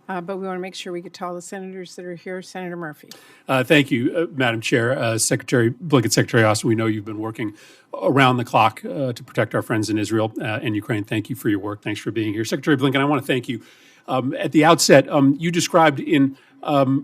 but we want to make sure we get to all the senators that are here. Senator Murphy. Thank you, Madam Chair. Secretary Blinken, Secretary Austin, we know you've been working around the clock to protect our friends in Israel and Ukraine. Thank you for your work. Thanks for being here. Secretary Blinken, I want to thank you. At the outset, you described in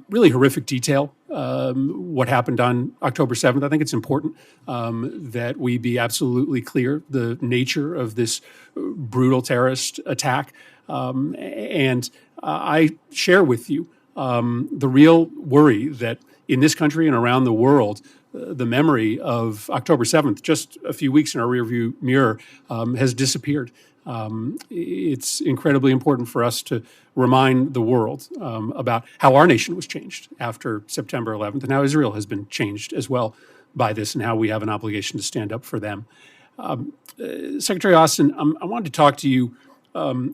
really horrific detail what happened on October 7th. I think it's important that we be absolutely clear the nature of this brutal terrorist attack. And I share with you the real worry that in this country and around the world, the memory of October 7th, just a few weeks in our rearview mirror, has disappeared. It's incredibly important for us to remind the world about how our nation was changed after September 11th and how Israel has been changed as well by this and how we have an obligation to stand up for them. Secretary Austin, I wanted to talk to you,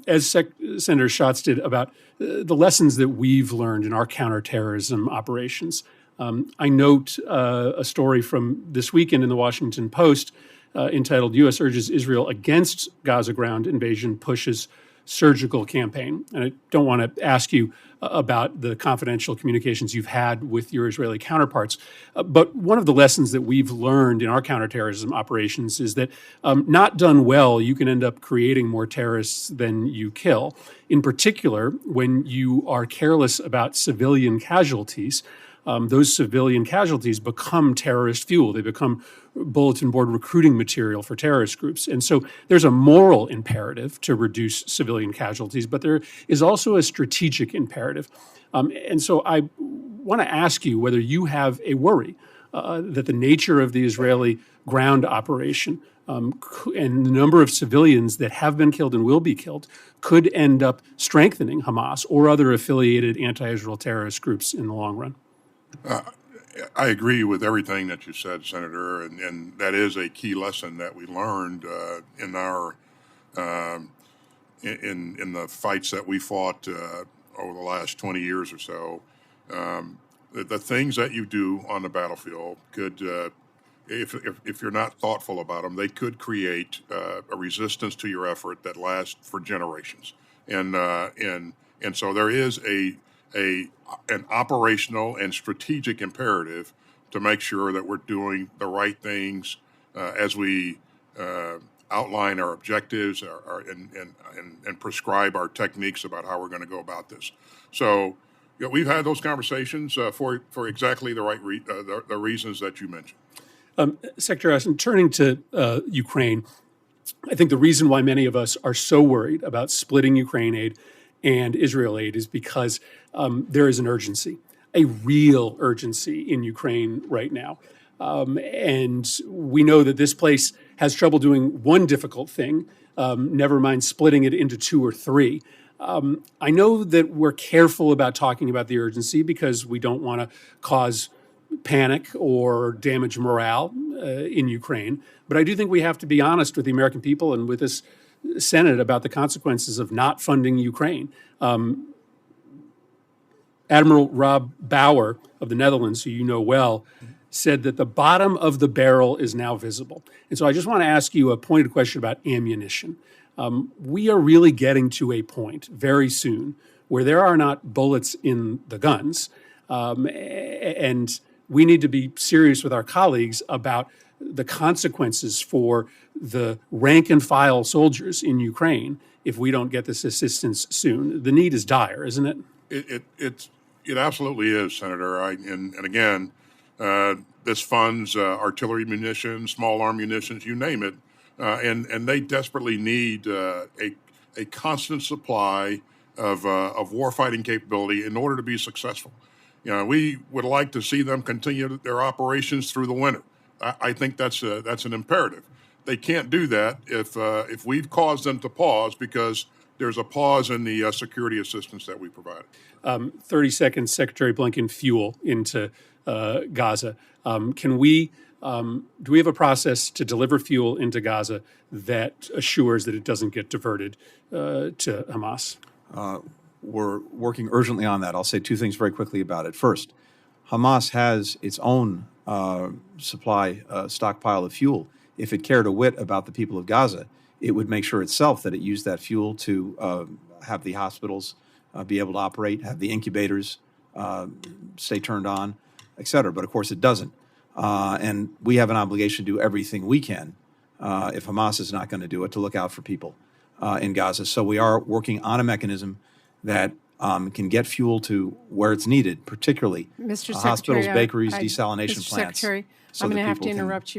as Senator Schatz did, about the lessons that we've learned in our counterterrorism operations. I note a story from this weekend in the Washington Post entitled U.S. Urges Israel Against Gaza Ground Invasion Pushes Surgical Campaign. And I don't want to ask you about the confidential communications you've had with your Israeli counterparts, but one of the lessons that we've learned in our counterterrorism operations is that not done well, you can end up creating more terrorists than you kill. In particular, when you are careless about civilian casualties, those civilian casualties become terrorist fuel. They become bulletin board recruiting material for terrorist groups. And so there's a moral imperative to reduce civilian casualties, but there is also a strategic imperative. And so I want to ask you whether you have a worry that the nature of the Israeli ground operation and the number of civilians that have been killed and will be killed could end up strengthening Hamas or other affiliated anti-Israel terrorist groups in the long run. I agree with everything that you said, Senator, and that is a key lesson that we learned in our in the fights that we fought over the last 20 years or so. The things that you do on the battlefield could, if you're not thoughtful about them, they could create a resistance to your effort that lasts for generations. And so there is an operational and strategic imperative to make sure that we're doing the right things as we outline our objectives and prescribe our techniques about how we're going to go about this. So we've had those conversations for exactly the right the reasons that you mentioned. Secretary Austin, turning to Ukraine, I think the reason why many of us are so worried about splitting Ukraine aid and Israel aid is because there is an urgency, a real urgency in Ukraine right now. And we know that this place has trouble doing one difficult thing, never mind splitting it into two or three. I know that we're careful about talking about the urgency because we don't want to cause panic or damage morale in Ukraine. But I do think we have to be honest with the American people and with this Senate about the consequences of not funding Ukraine. Admiral Rob Bauer of the Netherlands, who you know well, said that the bottom of the barrel is now visible. And so I just want to ask you a pointed question about ammunition. We are really getting to a point very soon where there are not bullets in the guns. And we need to be serious with our colleagues about the consequences for the rank and file soldiers in Ukraine if we don't get this assistance soon. The need is dire, isn't it? It absolutely is, Senator. And again, this funds artillery munitions, small arm munitions, you name it, and they desperately need a constant supply of warfighting capability in order to be successful. We would like to see them continue their operations through the winter. I think that's an imperative. They can't do that if we've caused them to pause because there's a pause in the security assistance that we provided. 30 seconds, Secretary Blinken, fuel into Gaza. Do we have a process to deliver fuel into Gaza that assures that it doesn't get diverted to Hamas? We're working urgently on that. I'll say two things very quickly about it. First, Hamas has its own stockpile of fuel. If it cared a whit about the people of Gaza, it would make sure itself that it used that fuel to have the hospitals be able to operate, have the incubators stay turned on, et cetera. But of course, it doesn't. And we have an obligation to do everything we can, if Hamas is not going to do it, to look out for people in Gaza. So we are working on a mechanism that can get fuel to where it's needed, particularly Mr. hospitals, Secretary, bakeries, Mr. desalination plants. Secretary, so I'm that going to have to people can interrupt you.